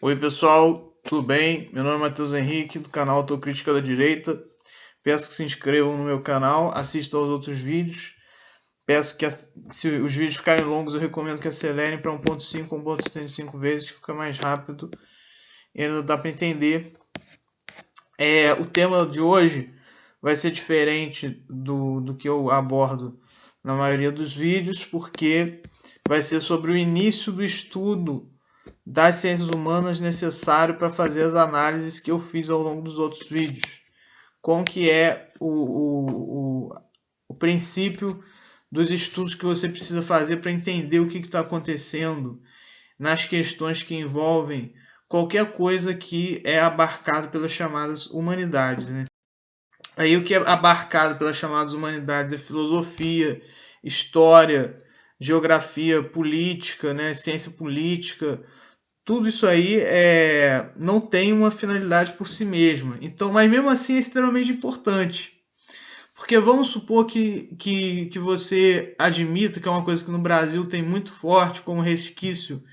Oi pessoal, tudo bem? Meu nome é Matheus Henrique, do canal Autocrítica da Direita. Peço que se inscrevam no meu canal, assistam aos outros vídeos. Peço que, se os vídeos ficarem longos, eu recomendo que acelerem para 1.5 ou 1.75 vezes, que fica mais rápido e ainda dá para entender. O tema de hoje vai ser diferente do que eu abordo na maioria dos vídeos, porque vai ser sobre o início do estudo das ciências humanas necessário para fazer as análises que eu fiz ao longo dos outros vídeos. Como que é o princípio dos estudos que você precisa fazer para entender o que está acontecendo nas questões que envolvem qualquer coisa que é abarcado pelas chamadas humanidades, né? Aí o que é abarcado pelas chamadas humanidades é filosofia, história, geografia, política, né, ciência política. Tudo isso aí não tem uma finalidade por si mesma. Então, mas mesmo assim é extremamente importante. Porque vamos supor que você admita que é uma coisa que no Brasil tem muito forte como resquício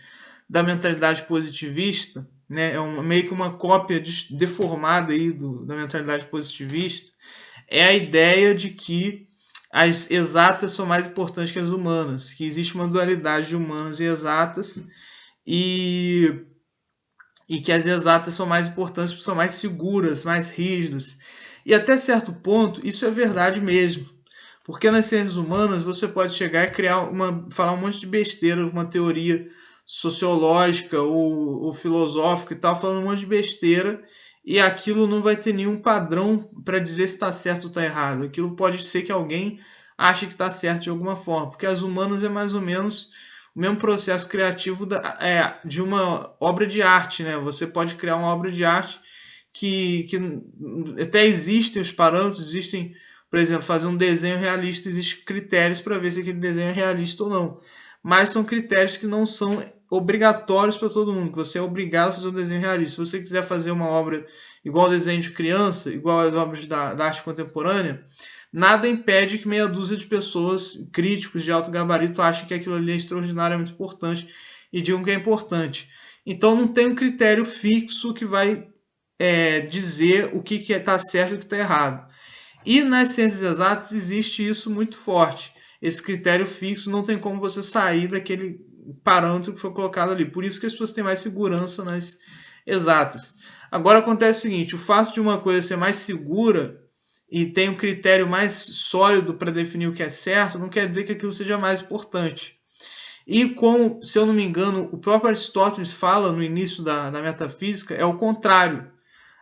da mentalidade positivista, né? Meio que uma cópia deformada aí da mentalidade positivista, é a ideia de que as exatas são mais importantes que as humanas, que existe uma dualidade de humanas e exatas, e que as exatas são mais importantes porque são mais seguras, mais rígidas. E até certo ponto, isso é verdade mesmo. Porque nas ciências humanas você pode chegar e falar um monte de besteira, uma teoria sociológica ou filosófica e tal, falando um monte de besteira, e aquilo não vai ter nenhum padrão para dizer se está certo ou está errado. Aquilo pode ser que alguém ache que está certo de alguma forma, porque as humanas é mais ou menos o mesmo processo criativo de uma obra de arte, né? Você pode criar uma obra de arte que até existem os parâmetros, existem, por exemplo, fazer um desenho realista, existem critérios para ver se aquele desenho é realista ou não. Mas são critérios que não são obrigatórios para todo mundo, que você é obrigado a fazer um desenho realista. Se você quiser fazer uma obra igual ao desenho de criança, igual às obras da arte contemporânea, nada impede que meia dúzia de pessoas, críticos de alto gabarito, achem que aquilo ali é extraordinariamente importante e digam que é importante. Então não tem um critério fixo que vai dizer o que está certo e o que está errado. E nas ciências exatas existe isso muito forte. Esse critério fixo não tem como você sair daquele parâmetro que foi colocado ali. Por isso que as pessoas têm mais segurança nas exatas. Agora acontece o seguinte: o fato de uma coisa ser mais segura e tem um critério mais sólido para definir o que é certo, não quer dizer que aquilo seja mais importante. E como, se eu não me engano, o próprio Aristóteles fala no início da metafísica, é o contrário.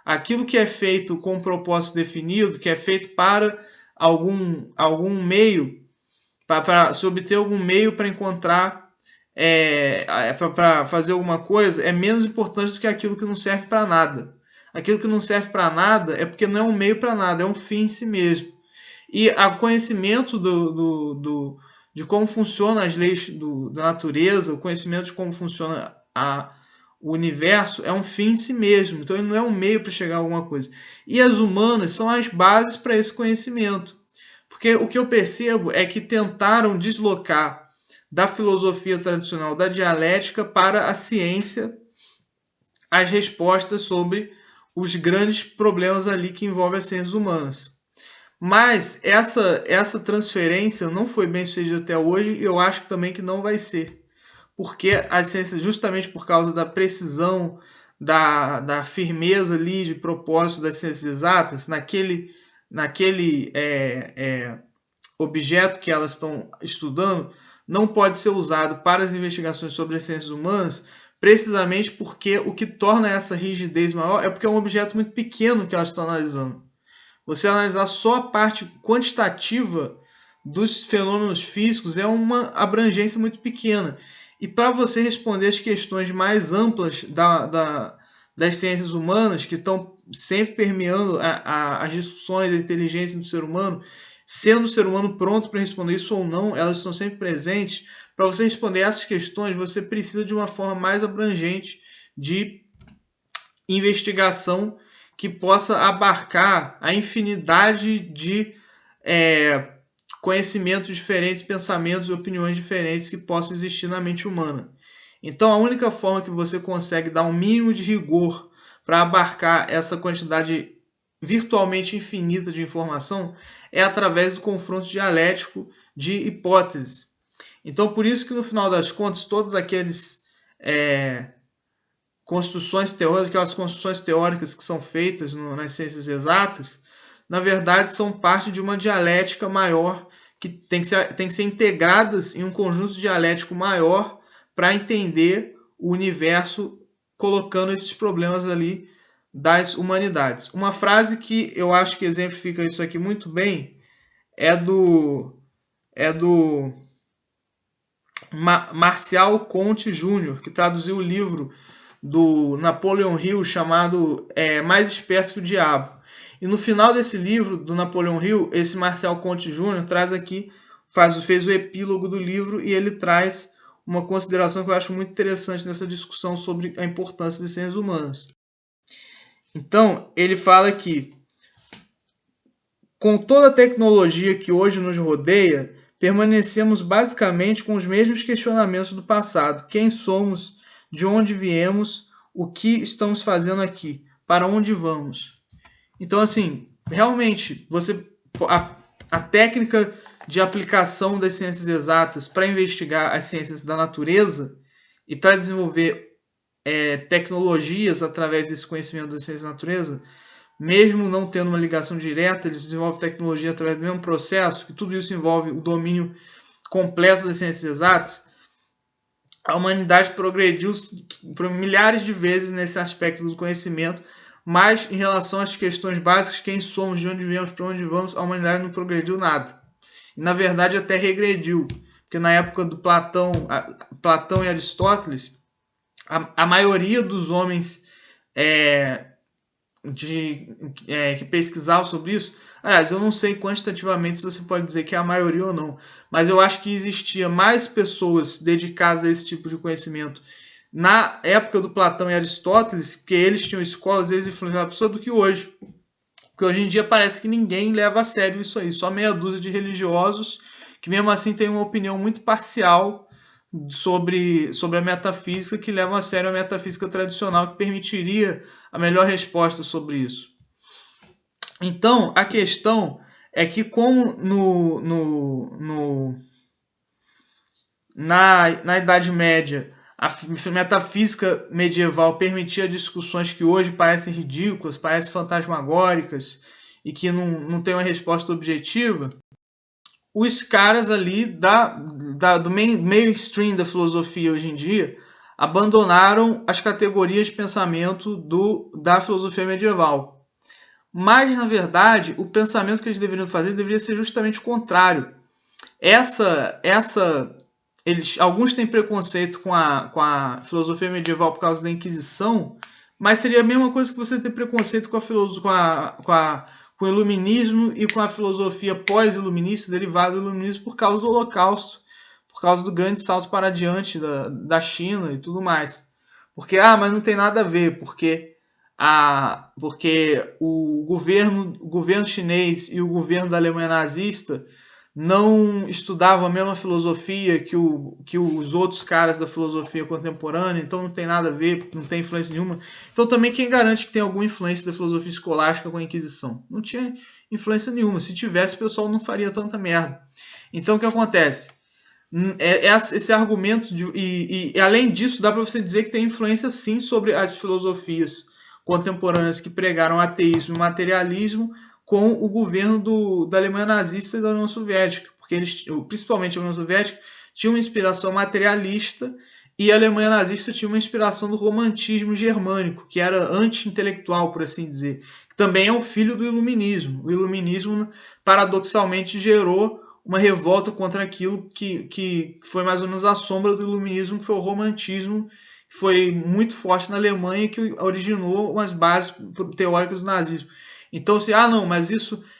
Aquilo que é feito com um propósito definido, que é feito para algum meio, para se obter algum meio para encontrar, para fazer alguma coisa, é menos importante do que aquilo que não serve para nada. Aquilo que não serve para nada é porque não é um meio para nada, é um fim em si mesmo. E o conhecimento de como funcionam as leis da natureza, o conhecimento de como funciona o universo é um fim em si mesmo. Então ele não é um meio para chegar a alguma coisa. E as humanas são as bases para esse conhecimento. Porque o que eu percebo é que tentaram deslocar da filosofia tradicional, da dialética, para a ciência as respostas sobre os grandes problemas ali que envolvem as ciências humanas. Mas essa transferência não foi bem sucedida até hoje e eu acho também que não vai ser. Porque a ciência, justamente por causa da precisão, da firmeza ali de propósito das ciências exatas, naquele objeto que elas estão estudando, não pode ser usado para as investigações sobre as ciências humanas, precisamente porque o que torna essa rigidez maior é porque é um objeto muito pequeno que elas estão analisando. Você analisar só a parte quantitativa dos fenômenos físicos é uma abrangência muito pequena. E para você responder as questões mais amplas das ciências humanas, que estão sempre permeando as discussões da inteligência do ser humano, sendo o ser humano pronto para responder isso ou não, elas estão sempre presentes. Para você responder essas questões, você precisa de uma forma mais abrangente de investigação que possa abarcar a infinidade de conhecimentos diferentes, pensamentos e opiniões diferentes que possam existir na mente humana. Então, a única forma que você consegue dar um mínimo de rigor para abarcar essa quantidade virtualmente infinita de informação é através do confronto dialético de hipóteses. Então, por isso que no final das contas, todos aqueles construções teóricas, aquelas construções teóricas que são feitas nas ciências exatas, na verdade são parte de uma dialética maior que tem que ser integradas em um conjunto dialético maior para entender o universo, colocando esses problemas ali das humanidades. Uma frase que eu acho que exemplifica isso aqui muito bem é do Marcial Conte Júnior, que traduziu o livro do Napoleon Hill chamado Mais Esperto que o Diabo. E no final desse livro do Napoleon Hill, esse Marcial Conte Júnior traz aqui, fez o epílogo do livro e ele traz uma consideração que eu acho muito interessante nessa discussão sobre a importância das ciências humanas. Então, ele fala que com toda a tecnologia que hoje nos rodeia, permanecemos basicamente com os mesmos questionamentos do passado. Quem somos? De onde viemos? O que estamos fazendo aqui? Para onde vamos? Então, assim, realmente, a técnica de aplicação das ciências exatas para investigar as ciências da natureza e para desenvolver tecnologias através desse conhecimento das ciências da natureza, mesmo não tendo uma ligação direta, eles desenvolvem tecnologia através do mesmo processo, que tudo isso envolve o domínio completo das ciências exatas. A humanidade progrediu por milhares de vezes nesse aspecto do conhecimento, mas em relação às questões básicas, quem somos, de onde viemos, para onde vamos, a humanidade não progrediu nada. E, na verdade, até regrediu, porque na época do Platão e Aristóteles, a maioria dos homens que pesquisavam sobre isso, aliás, eu não sei quantitativamente se você pode dizer que é a maioria ou não, mas eu acho que existia mais pessoas dedicadas a esse tipo de conhecimento na época do Platão e Aristóteles, porque eles tinham escolas, eles influenciavam a pessoa, do que hoje. Porque hoje em dia parece que ninguém leva a sério isso aí, só meia dúzia de religiosos que mesmo assim tem uma opinião muito parcial sobre a metafísica, que levam a sério a metafísica tradicional, que permitiria a melhor resposta sobre isso. Então, a questão é que como na Idade Média a metafísica medieval permitia discussões que hoje parecem ridículas, parecem fantasmagóricas e que não tem uma resposta objetiva, os caras ali do mainstream da filosofia hoje em dia abandonaram as categorias de pensamento da filosofia medieval. Mas, na verdade, o pensamento que eles deveriam fazer deveria ser justamente o contrário. Alguns têm preconceito com a filosofia medieval por causa da Inquisição, mas seria a mesma coisa que você ter preconceito com o iluminismo e com a filosofia pós-iluminista, derivada do iluminismo, por causa do Holocausto, por causa do grande salto para diante da China e tudo mais. Porque, mas não tem nada a ver, porque o governo chinês e o governo da Alemanha nazista não estudavam a mesma filosofia que os outros caras da filosofia contemporânea, então não tem nada a ver, não tem influência nenhuma. Então também quem garante que tem alguma influência da filosofia escolástica com a Inquisição? Não tinha influência nenhuma. Se tivesse, o pessoal não faria tanta merda. Então o que acontece? Esse argumento, e além disso, dá para você dizer que tem influência sim sobre as filosofias contemporâneas que pregaram ateísmo e materialismo com o governo da Alemanha nazista e da União Soviética, porque eles, principalmente a União Soviética, tinha uma inspiração materialista e a Alemanha nazista tinha uma inspiração do romantismo germânico, que era anti-intelectual, por assim dizer, que também é um filho do iluminismo. O iluminismo, paradoxalmente, gerou uma revolta contra aquilo que foi mais ou menos a sombra do iluminismo, que foi o romantismo, que foi muito forte na Alemanha e que originou umas bases teóricas do nazismo. Então, mas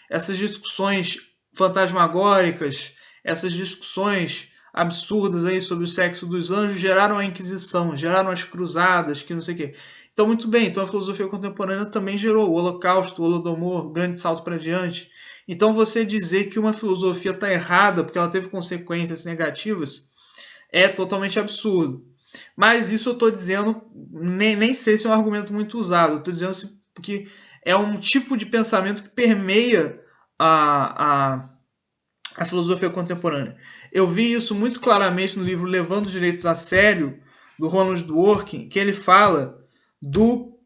essas discussões fantasmagóricas, essas discussões absurdas aí sobre o sexo dos anjos geraram a Inquisição, geraram as cruzadas, que não sei o quê. Então, muito bem, então a filosofia contemporânea também gerou o Holocausto, o Holodomor, o grande salto para diante. Então, você dizer que uma filosofia está errada porque ela teve consequências negativas é totalmente absurdo. Mas isso eu estou dizendo, nem sei se é um argumento muito usado, eu estou dizendo que é um tipo de pensamento que permeia a filosofia contemporânea. Eu vi isso muito claramente no livro Levando os Direitos a Sério, do Ronald Dworkin, que ele fala do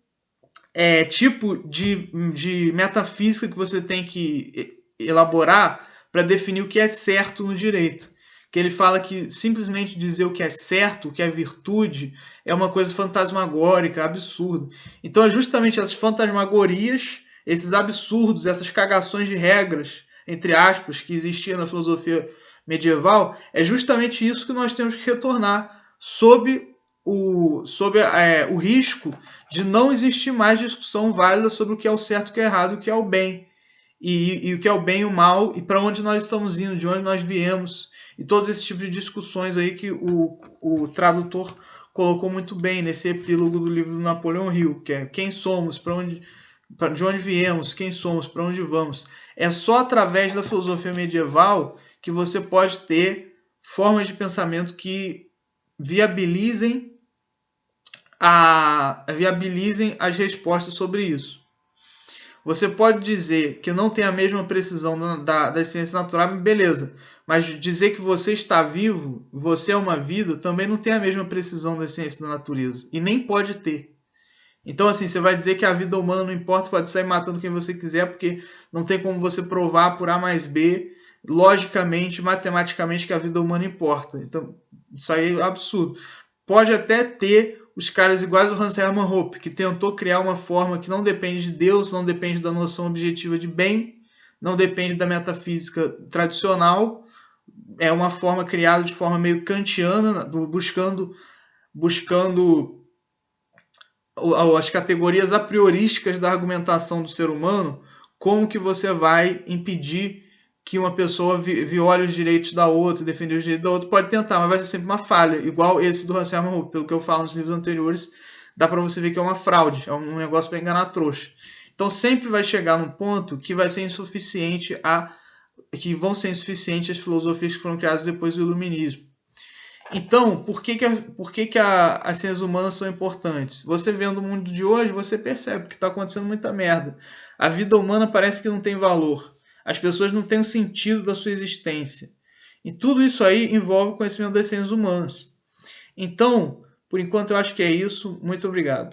tipo de metafísica que você tem que elaborar para definir o que é certo no direito. Que ele fala que simplesmente dizer o que é certo, o que é virtude, é uma coisa fantasmagórica, absurda. Então é justamente essas fantasmagorias, esses absurdos, essas cagações de regras, entre aspas, que existiam na filosofia medieval, é justamente isso que nós temos que retornar sob o risco de não existir mais discussão válida sobre o que é o certo, o que é errado, o que é o bem. E o que é o bem e o mal, e para onde nós estamos indo, de onde nós viemos, e todos esses tipos de discussões aí que o tradutor colocou muito bem nesse epílogo do livro do Napoleão Hill, que é quem somos, de onde viemos, quem somos, para onde vamos. É só através da filosofia medieval que você pode ter formas de pensamento que viabilizem as respostas sobre isso. Você pode dizer que não tem a mesma precisão das ciências naturais, beleza. Mas dizer que você está vivo, você é uma vida, também não tem a mesma precisão das ciências da natureza. E nem pode ter. Então, assim, você vai dizer que a vida humana não importa, pode sair matando quem você quiser, porque não tem como você provar por A mais B, logicamente, matematicamente, que a vida humana importa. Então, isso aí é absurdo. Pode até ter os caras iguais ao Hans Hermann Hoppe, que tentou criar uma forma que não depende de Deus, não depende da noção objetiva de bem, não depende da metafísica tradicional, é uma forma criada de forma meio kantiana, buscando as categorias a priorísticas da argumentação do ser humano. Como que você vai impedir que uma pessoa viole os direitos da outra, defender os direitos da outra? Pode tentar, mas vai ser sempre uma falha, igual esse do Hans Hermann Hoppe. Pelo que eu falo nos livros anteriores, dá para você ver que é uma fraude, é um negócio para enganar trouxa. Então sempre vai chegar num ponto que vai ser insuficiente que vão ser insuficientes as filosofias que foram criadas depois do Iluminismo. Então, por que as ciências humanas são importantes? Você vendo o mundo de hoje, você percebe que está acontecendo muita merda. A vida humana parece que não tem valor. As pessoas não têm o sentido da sua existência. E tudo isso aí envolve o conhecimento das ciências humanas. Então, por enquanto eu acho que é isso. Muito obrigado.